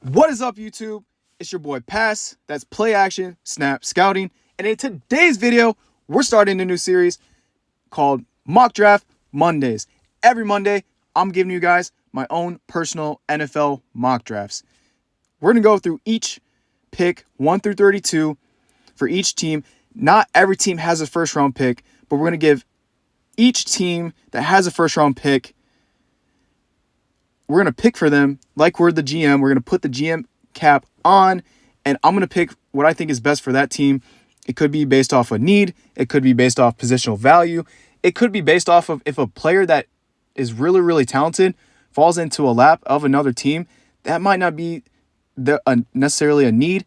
What is up, YouTube? It's your boy Pass. That's Play Action Snap Scouting. And in today's video, we're starting a new series called Mock Draft Mondays. Every Monday, I'm giving you guys my own personal NFL mock drafts. We're going to go through each pick 1 through 32 for each team. Not every team has a first round pick, but we're going to give each team that has a first round pick, we're going to pick for them like we're the GM. We're going to put the GM cap on, and I'm going to pick what I think is best for that team. It could be based off a need. It could be based off positional value. It could be based off of if a player that is really, really talented falls into a lap of another team. That might not be necessarily a need,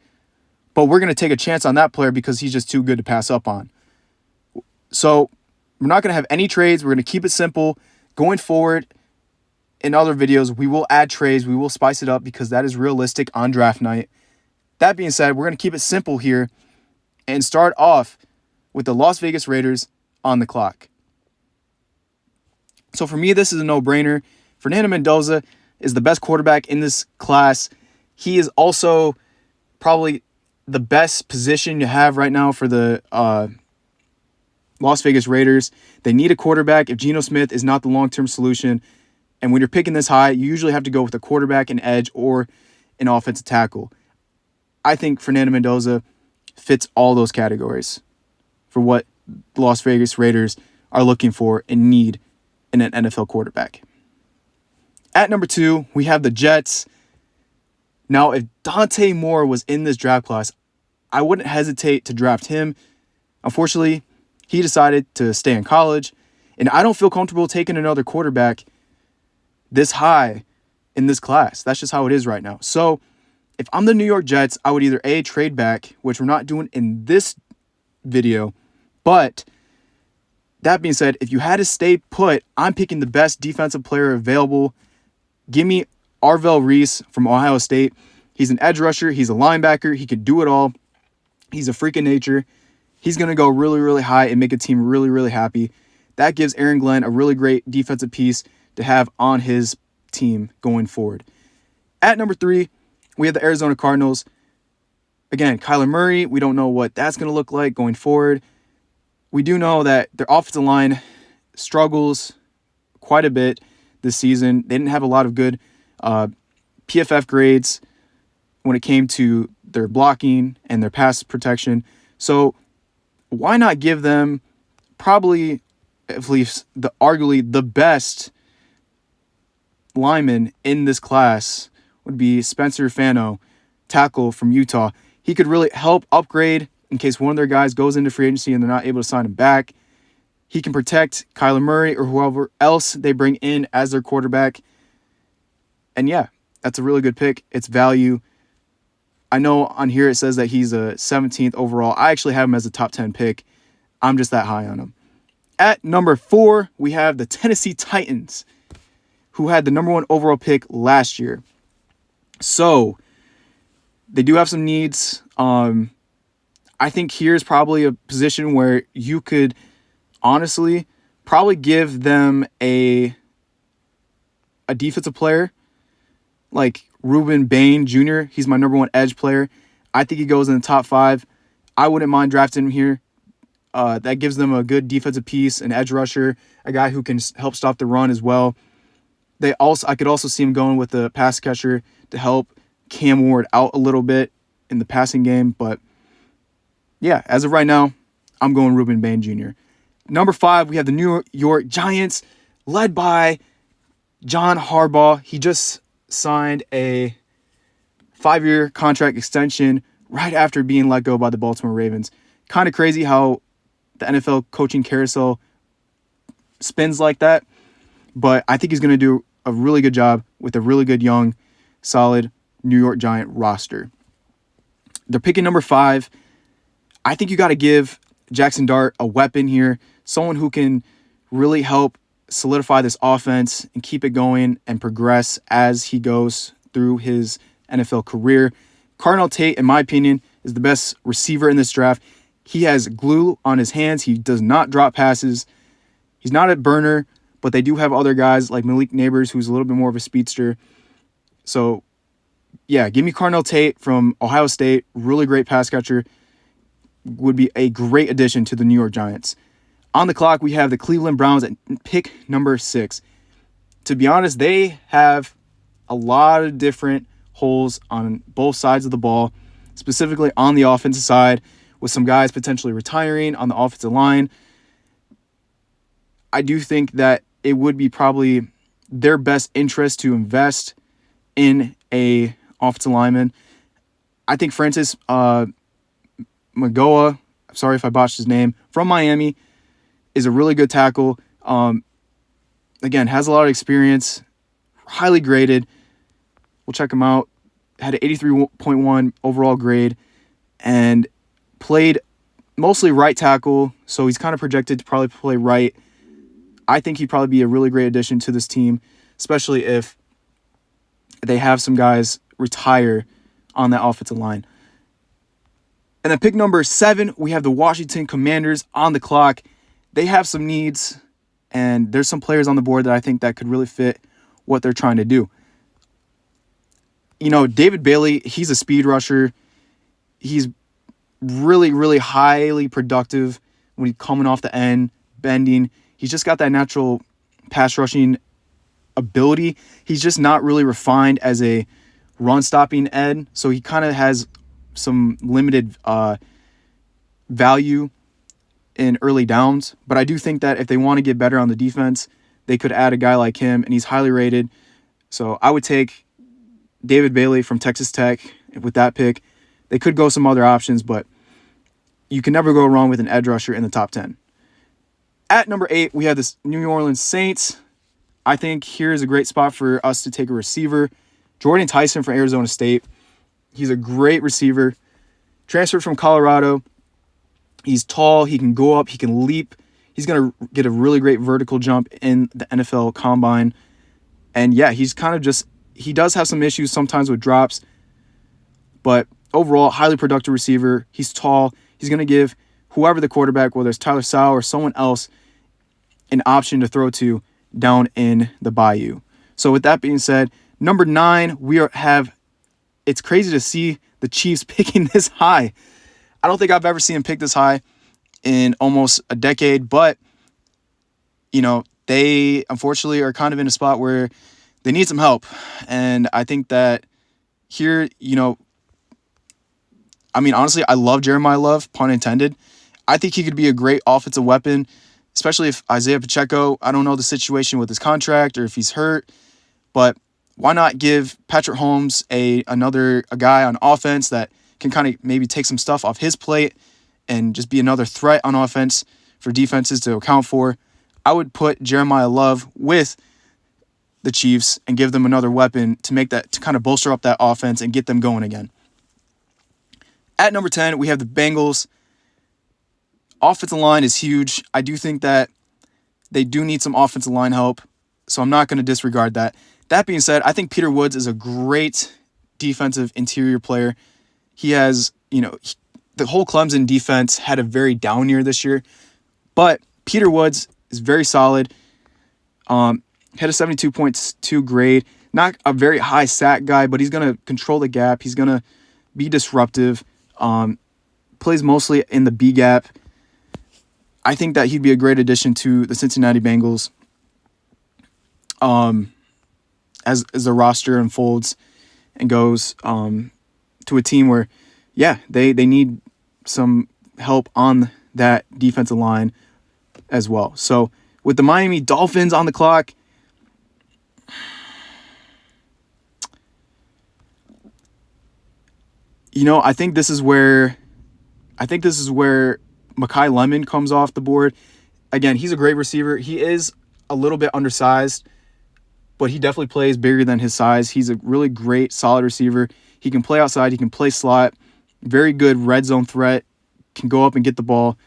but we're going to take a chance on that player because he's just too good to pass up on. So we're not going to have any trades. We're going to keep it simple. Going forward, in other videos, we will add trades. We will spice it up because that is realistic on draft night. That being said, we're going to keep it simple here and start off with the Las Vegas Raiders on the clock. So for me, this is a no-brainer. Fernando Mendoza is the best quarterback in this class. He is also probably the best position you have right now for the Las Vegas Raiders. They need a quarterback. If Geno Smith is not the long-term solution, and when you're picking this high, you usually have to go with a quarterback, an edge, or an offensive tackle. I think Fernando Mendoza fits all those categories for what the Las Vegas Raiders are looking for and need in an NFL quarterback. At number 2, we have the Jets. Now, if Dante Moore was in this draft class, I wouldn't hesitate to draft him. Unfortunately, he decided to stay in college, and I don't feel comfortable taking another quarterback this high in this class. That's just how it is right now. So if I'm the New York Jets, I would either A, trade back, which we're not doing in this video, but that being said, if you had to stay put, I'm picking the best defensive player available. Give me Arvell Reese from Ohio State. He's an edge rusher. He's a linebacker. He could do it all. He's a freak of nature. He's going to go really, really high and make a team really, really happy. That gives Aaron Glenn a really great defensive piece to have on his team going forward. At number 3, we have the Arizona Cardinals. Again, Kyler Murray, we don't know what that's going to look like going forward. We do know that their offensive line struggles quite a bit this season. They didn't have a lot of good PFF grades when it came to their blocking and their pass protection. So why not give them probably at least arguably the best lineman in this class would be Spencer Fano, tackle from Utah. He could really help upgrade in case one of their guys goes into free agency and they're not able to sign him back. He can protect Kyler Murray or whoever else they bring in as their quarterback. And yeah, that's a really good pick. It's value. I know on here it says that he's a 17th overall. I actually have him as a top 10 pick. I'm just that high on him. At number 4, we have the Tennessee Titans, who had the number 1 overall pick last year. So they do have some needs. I think here's probably a position where you could honestly probably give them a defensive player like Ruben Bain Jr. He's my number 1 edge player. I think he goes in the top 5. I wouldn't mind drafting him here. That gives them a good defensive piece, an edge rusher, a guy who can help stop the run as well. I could also see him going with the pass catcher to help Cam Ward out a little bit in the passing game. But yeah, as of right now, I'm going Ruben Bain Jr. Number 5, we have the New York Giants, led by John Harbaugh. He just signed a 5-year contract extension right after being let go by the Baltimore Ravens. Kind of crazy how the NFL coaching carousel spins like that. But I think he's going to do a really good job with a really good, young, solid New York Giant roster. They're picking number 5. I think you got to give Jackson Dart a weapon here, someone who can really help solidify this offense and keep it going and progress as he goes through his NFL career. Cardinal Tate, in my opinion, is the best receiver in this draft. He has glue on his hands. He does not drop passes. He's not a burner, but they do have other guys like Malik Neighbors, who's a little bit more of a speedster. So yeah, give me Carnell Tate from Ohio State. Really great pass catcher. Would be a great addition to the New York Giants. On the clock, we have the Cleveland Browns at pick number 6. To be honest, they have a lot of different holes on both sides of the ball, specifically on the offensive side, with some guys potentially retiring on the offensive line. I do think that it would be probably their best interest to invest in a offensive lineman. I think Francis Magoa, sorry if I botched his name, from Miami, is a really good tackle. Again, has a lot of experience, highly graded. We'll check him out. Had an 83.1 overall grade and played mostly right tackle, so he's kind of projected to probably play right. I think he'd probably be a really great addition to this team, especially if they have some guys retire on that offensive line. And then pick number 7, we have the Washington Commanders on the clock. They have some needs, and there's some players on the board that I think that could really fit what they're trying to do. You know, David Bailey, he's a speed rusher. He's really, really highly productive when he's coming off the end, bending. He's just got that natural pass rushing ability. He's just not really refined as a run-stopping end, so he kind of has some limited value in early downs. But I do think that if they want to get better on the defense, they could add a guy like him, and he's highly rated. So I would take David Bailey from Texas Tech with that pick. They could go some other options, but you can never go wrong with an edge rusher in the top 10. At number 8, we have this New Orleans Saints. I think here's a great spot for us to take a receiver. Jordan Tyson from Arizona State. He's a great receiver. Transferred from Colorado. He's tall. He can go up. He can leap. He's going to get a really great vertical jump in the NFL Combine. And yeah, he's kind of just, he does have some issues sometimes with drops. But overall, highly productive receiver. He's tall. He's going to give whoever the quarterback, whether it's Tyler Sowell or someone else, an option to throw to down in the bayou. So with that being said, number 9, it's crazy to see the Chiefs picking this high. I don't think I've ever seen them pick this high in almost a decade, but, you know, they unfortunately are kind of in a spot where they need some help. And I think that here, you know, I mean, honestly, I love Jeremiah Love, pun intended. I think he could be a great offensive weapon, especially if Isaiah Pacheco, I don't know the situation with his contract or if he's hurt, but why not give Patrick Holmes a guy on offense that can kind of maybe take some stuff off his plate and just be another threat on offense for defenses to account for. I would put Jeremiah Love with the Chiefs and give them another weapon to kind of bolster up that offense and get them going again. At number 10, we have the Bengals. Offensive line is huge. I do think that they do need some offensive line help, so I'm not going to disregard that. That being said, I think Peter Woods is a great defensive interior player. He has, the whole Clemson defense had a very down year this year, but Peter Woods is very solid. Had a 72.2 grade. Not a very high sack guy, but he's going to control the gap. He's going to be disruptive. Plays mostly in the B gap. I think that he'd be a great addition to the Cincinnati Bengals as the roster unfolds and goes to a team where, they need some help on that defensive line as well. So with the Miami Dolphins on the clock, I think this is where Mekhi Lemon comes off the board. Again, he's a great receiver. He is a little bit undersized, but he definitely plays bigger than his size. He's a really great, solid receiver. He can play outside. He can play slot. Very good red zone threat. Can go up and get the ball.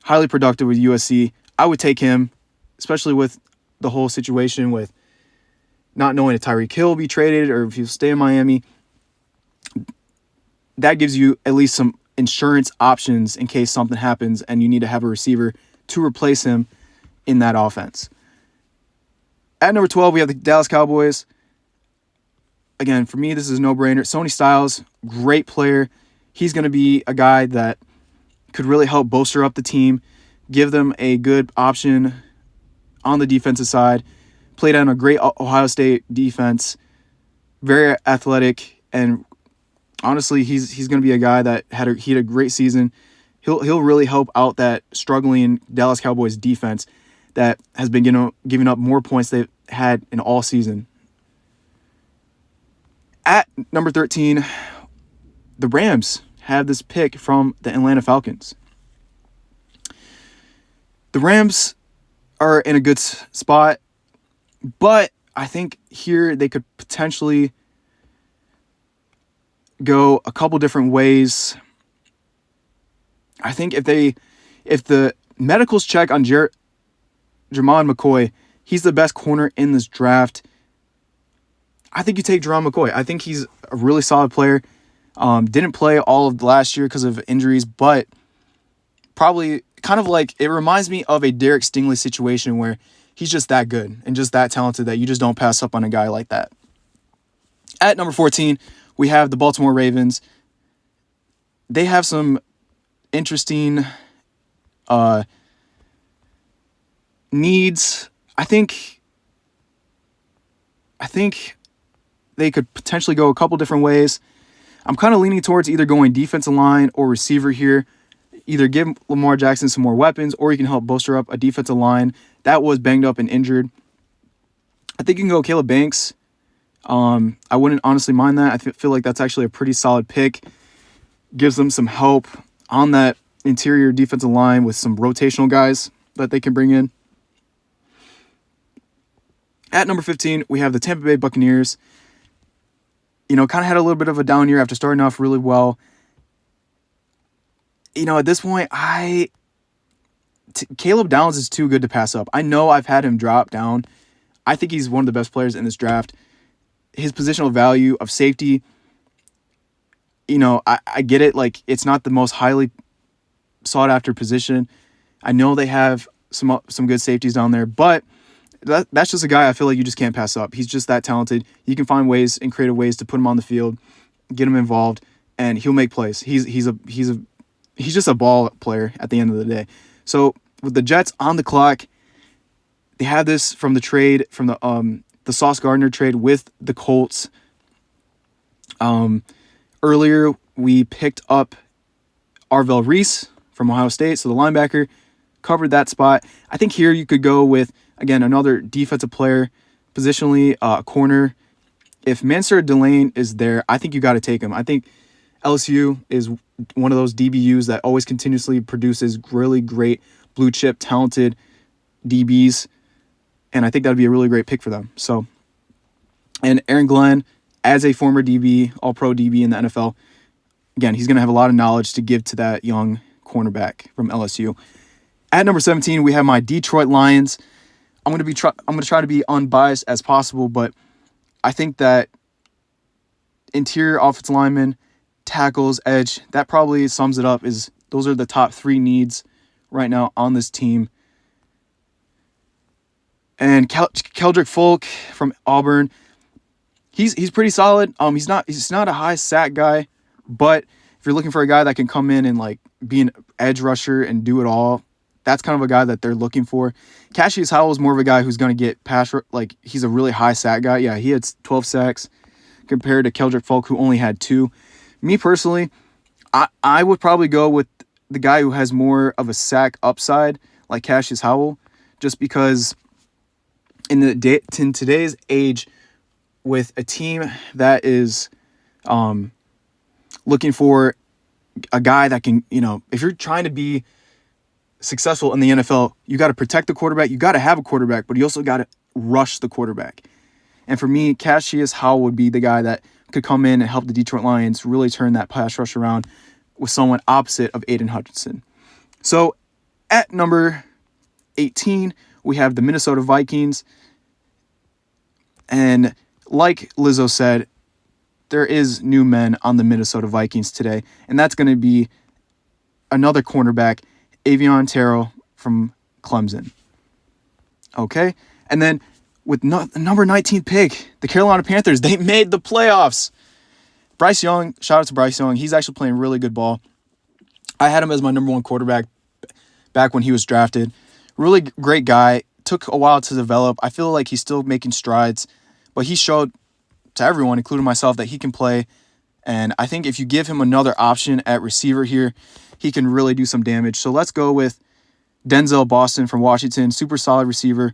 Highly productive with USC. I would take him, especially with the whole situation with not knowing if Tyreek Hill will be traded or if he'll stay in Miami. That gives you at least some insurance options in case something happens and you need to have a receiver to replace him in that offense. At number 12, we have the Dallas Cowboys. again, for me, this is a no-brainer. Sonny Styles, great player. He's going to be a guy that could really help bolster up the team, give them a good option on the defensive side. Played on a great Ohio State defense, very athletic, and honestly, he's going to be a guy that had a great season. He'll really help out that struggling Dallas Cowboys defense that has been giving up more points they've had in all season. At number 13, the Rams have this pick from the Atlanta Falcons. The Rams are in a good spot, but I think here they could potentially go a couple different ways. I think if the medicals check on Jermon McCoy, he's the best corner in this draft. I think you take Jerron McCoy. I think he's a really solid player. Didn't play all of last year because of injuries, but probably kind of like, it reminds me of a Derek Stingley situation where he's just that good and just that talented that you just don't pass up on a guy like that. At number 14, we have the Baltimore Ravens. They have some interesting needs. I think they could potentially go a couple different ways. I'm kind of leaning towards either going defensive line or receiver here. Either give Lamar Jackson some more weapons, or you can help bolster up a defensive line that was banged up and injured. I think you can go Caleb Banks. I wouldn't honestly mind that. I feel like that's actually a pretty solid pick. Gives them some help on that interior defensive line with some rotational guys that they can bring in. At number 15, we have the Tampa Bay Buccaneers. Kind of had a little bit of a down year after starting off really well. At this point, Caleb Downs is too good to pass up. I know I've had him drop down. I think he's one of the best players in this draft. His positional value of safety, I get it. Like, it's not the most highly sought after position. I know they have some good safeties down there, but that's just a guy I feel like you just can't pass up. He's just that talented. You can find ways and creative ways to put him on the field, get him involved, and he'll make plays. He's just a ball player at the end of the day. So with the Jets on the clock, they have this from the trade, from the Sauce Gardner trade with the Colts. Earlier, we picked up Arvell Reese from Ohio State, so the linebacker covered that spot. I think here you could go with, again, another defensive player, positionally a corner. If Mansour Delane is there, I think you got to take him. I think LSU is one of those DBUs that always continuously produces really great blue chip talented DBs, and I think that would be a really great pick for them. So, and Aaron Glenn, as a former DB, all-pro DB in the NFL, again, he's going to have a lot of knowledge to give to that young cornerback from LSU. At number 17, we have my Detroit Lions. I'm going to try to be unbiased as possible, but I think that interior offensive lineman, tackles, edge, that probably sums it up. Those are the top three needs right now on this team. And Keldrick Folk from Auburn, he's pretty solid. He's not a high sack guy, but if you're looking for a guy that can come in and like be an edge rusher and do it all, that's kind of a guy that they're looking for. Cassius Howell is more of a guy who's going to get he's a really high sack guy. Yeah, he had 12 sacks compared to Keldrick Folk, who only had 2. Me personally, I would probably go with the guy who has more of a sack upside, like Cassius Howell, just because in today's age, with a team that is looking for a guy that can, if you're trying to be successful in the NFL, you got to protect the quarterback. You got to have a quarterback, but you also got to rush the quarterback. And for me, Cassius Howell would be the guy that could come in and help the Detroit Lions really turn that pass rush around with someone opposite of Aiden Hutchinson. So at number 18, we have the Minnesota Vikings. And like Lizzo said, there is new men on the Minnesota Vikings today, and that's going to be another cornerback, Avion Terrell from Clemson. Okay? And then with number 19 pick, the Carolina Panthers, they made the playoffs. Bryce Young, shout out to Bryce Young. He's actually playing really good ball. I had him as my number one quarterback back when he was drafted. Really great guy. Took a while to develop. I feel like he's still making strides, but he showed to everyone, including myself, that he can play. And I think if you give him another option at receiver here, he can really do some damage. So let's go with Denzel Boston from Washington. Super solid receiver.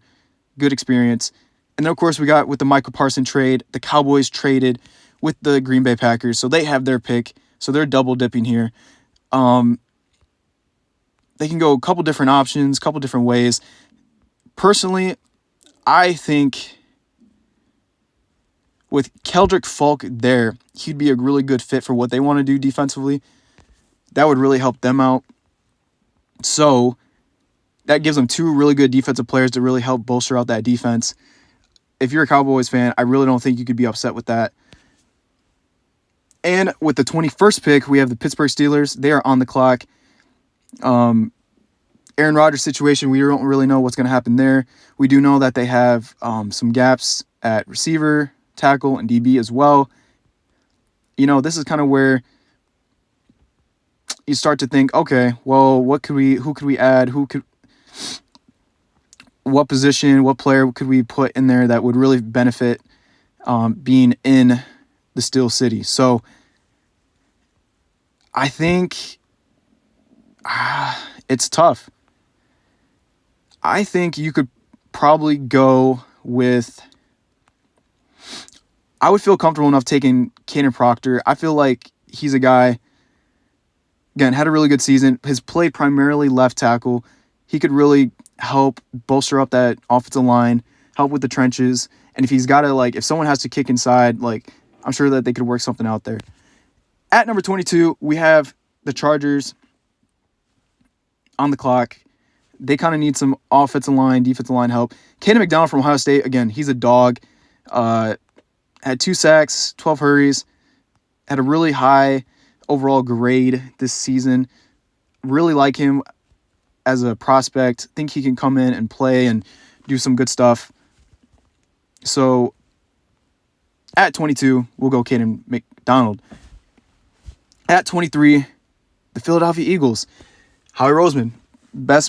Good experience. And then, of course, we got with the Michael Parsons trade, the Cowboys traded with the Green Bay Packers. So they have their pick. So they're double dipping here. They can go a couple different options, couple different ways. Personally, I think with Keldrick Falk there, he'd be a really good fit for what they want to do defensively. That would really help them out. So that gives them two really good defensive players to really help bolster out that defense. If you're a Cowboys fan, I really don't think you could be upset with that. And with the 21st pick, we have the Pittsburgh Steelers. They are on the clock. Aaron Rodgers situation, we don't really know what's going to happen there. We do know that they have some gaps at receiver, tackle, and DB as well. You know, this is kind of where you start to think, okay, well, who could we add? What position, what player could we put in there that would really benefit being in the Steel City? So I think it's tough. I think you could probably go with... I would feel comfortable enough taking Kaden Proctor. I feel like he's a guy, again, had a really good season. Has played primarily left tackle. He could really help bolster up that offensive line, help with the trenches. And if he's got to, if someone has to kick inside, I'm sure that they could work something out there. At number 22, we have the Chargers on the clock. They kind of need some offensive line, defensive line help. Caden McDonald from Ohio State, again, he's a dog. Had 2 sacks, 12 hurries. Had a really high overall grade this season. Really like him as a prospect. Think he can come in and play and do some good stuff. So at 22, we'll go Caden McDonald. At 23, the Philadelphia Eagles. Howie Roseman,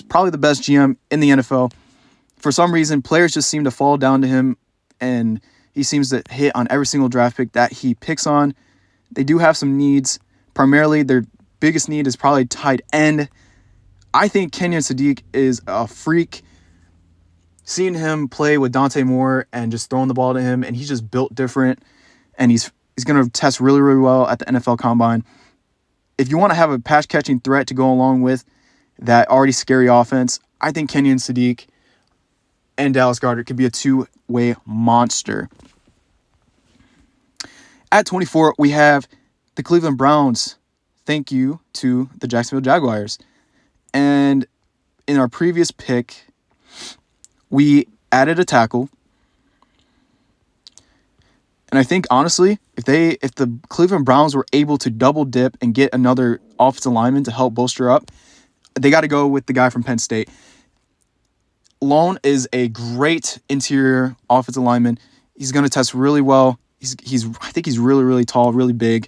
probably the best GM in the NFL. For some reason, players just seem to fall down to him, and he seems to hit on every single draft pick that he picks on. They do have some needs. Primarily, their biggest need is probably tight end. I think Kenyon Sadiq is a freak. Seeing him play with Dante Moore and just throwing the ball to him, and he's just built different, and he's going to test really, really well at the NFL Combine. If you want to have a pass-catching threat to go along with that already scary offense, I think Kenyon Sadiq and Dallas Goedert could be a two-way monster. At 24, we have the Cleveland Browns. Thank you to the Jacksonville Jaguars. And in our previous pick, we added a tackle. And I think, honestly, if the Cleveland Browns were able to double dip and get another offensive lineman to help bolster up, they got to go with the guy from Penn State. Lone is a great interior offensive lineman. He's going to test really well. I think he's really, really tall, really big.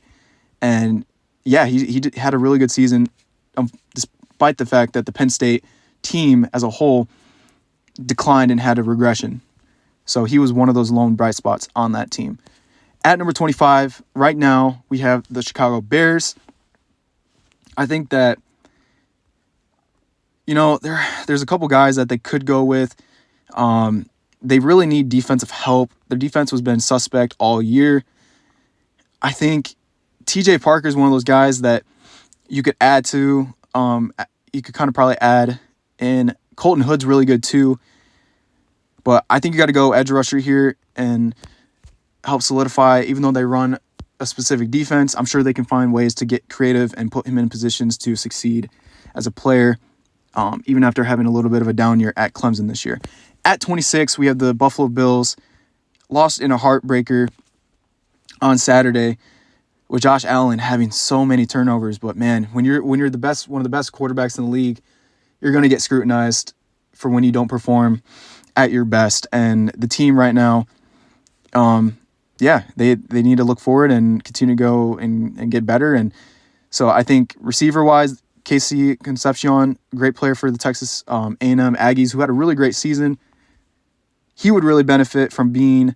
And yeah, he had a really good season, despite the fact that the Penn State team as a whole declined and had a regression. So he was one of those lone bright spots on that team. At number 25, right now, we have the Chicago Bears. I think that, there's a couple guys that they could go with. They really need defensive help. Their defense has been suspect all year. I think TJ Parker is one of those guys that you could add to. You could kind of probably add in. Colton Hood's really good too. But I think you got to go edge rusher here and help solidify, even though they run a specific defense. I'm sure they can find ways to get creative and put him in positions to succeed as a player, even after having a little bit of a down year at Clemson this year. At 26, we have the Buffalo Bills, lost in a heartbreaker on Saturday with Josh Allen having so many turnovers. But man, when you're one of the best quarterbacks in the league, you're going to get scrutinized for when you don't perform at your best. And the team right now, they need to look forward and continue to go and get better. And so I think receiver-wise, Casey Concepcion, great player for the Texas A&M Aggies, who had a really great season. He would really benefit from being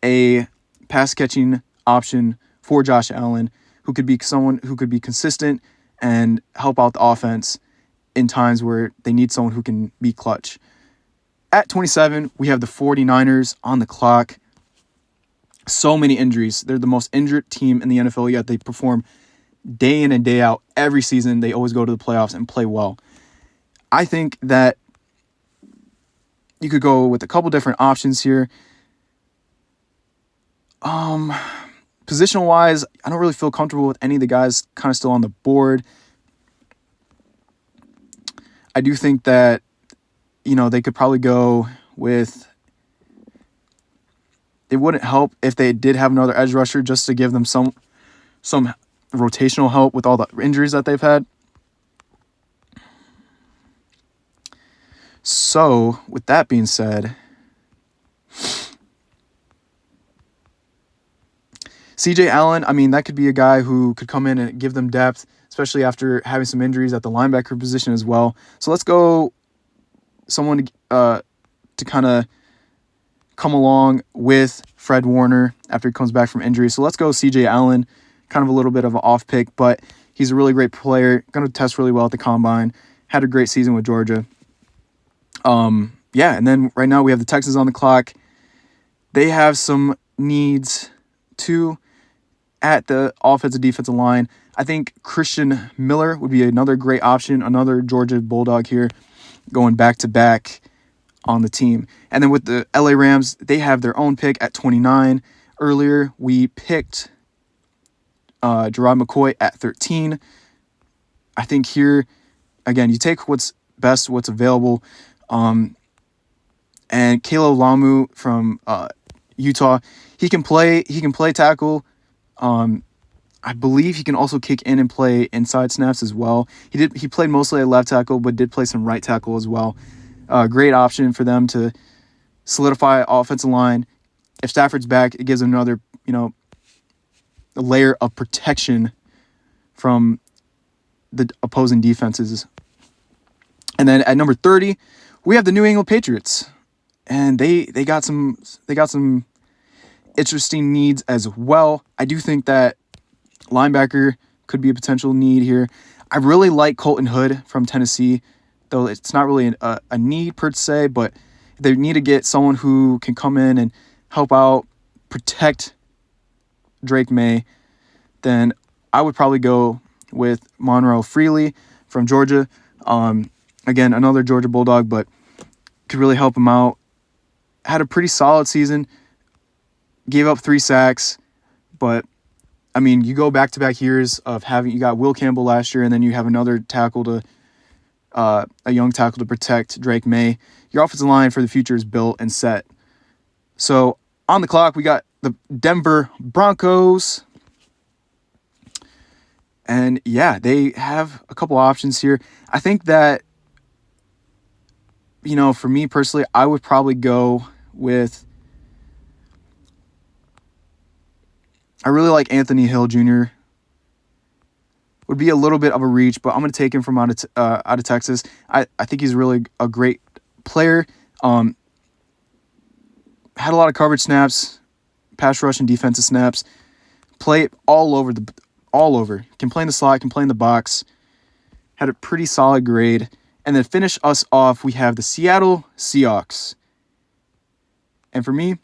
a pass-catching option for Josh Allen, who could be someone who could be consistent and help out the offense in times where they need someone who can be clutch. At 27, we have the 49ers on the clock. So many injuries. They're the most injured team in the NFL, yet they perform day in and day out every season. They always go to the playoffs and play well. I think that you could go with a couple different options here. Positional-wise, I don't really feel comfortable with any of the guys kind of still on the board. I do think that, they could probably go with... It wouldn't help if they did have another edge rusher just to give them some rotational help with all the injuries that they've had. So, with that being said, CJ Allen, that could be a guy who could come in and give them depth, especially after having some injuries at the linebacker position as well. So let's go someone to kind of come along with Fred Warner after he comes back from injury. So let's go CJ Allen, kind of a little bit of an off pick, but he's a really great player, going to test really well at the combine, had a great season with Georgia. And then right now we have the Texans on the clock. They have some needs too at the offensive defensive line. I think Christian Miller would be another great option, another Georgia Bulldog here, going back-to-back on the team. And then with the LA Rams, they have their own pick at 29. Earlier, we picked Gerard McCoy at 13. I think here, again, you take what's best, what's available. And Kalo Lamu from Utah, he can play tackle. I believe he can also kick in and play inside snaps as well. He played mostly at left tackle, but did play some right tackle as well. Great option for them to solidify offensive line. If Stafford's back, it gives them another, a layer of protection from the opposing defenses. And then at number 30, we have the New England Patriots, and they got some interesting needs as well. I do think that linebacker could be a potential need here. I really like Colton Hood from Tennessee, though it's not really a need per se, but they need to get someone who can come in and help out, protect Drake May. Then I would probably go with Monroe Freely from Georgia. Again, another Georgia Bulldog, but could really help him out. Had a pretty solid season. Gave up 3 sacks, but you go back-to-back years of you got Will Campbell last year, and then you have another a young tackle to protect Drake May. Your offensive line for the future is built and set. So on the clock, we got the Denver Broncos. And they have a couple options here. I think that, for me personally, I would probably go with, I really like Anthony Hill Jr. Would be a little bit of a reach, but I'm going to take him from out of Texas. I think he's really a great player. Had a lot of coverage snaps, pass rush and defensive snaps. Play all over. Can play in the slot, can play in the box. Had a pretty solid grade. And then finish us off, we have the Seattle Seahawks. And for me,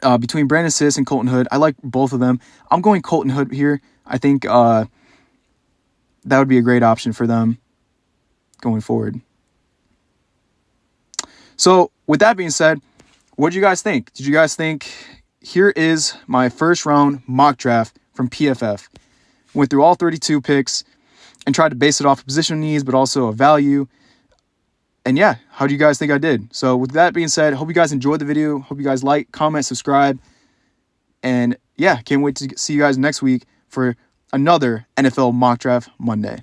between Brandon Sis and Colton Hood, I like both of them. I'm going Colton Hood here. I think that would be a great option for them going forward. So with that being said, what did you guys think? Did you guys think, here is my first round mock draft from PFF. Went through all 32 picks and tried to base it off of position needs, but also a value. And how do you guys think I did? So with that being said, hope you guys enjoyed the video. Hope you guys like, comment, subscribe. And can't wait to see you guys next week for another NFL Mock Draft Monday.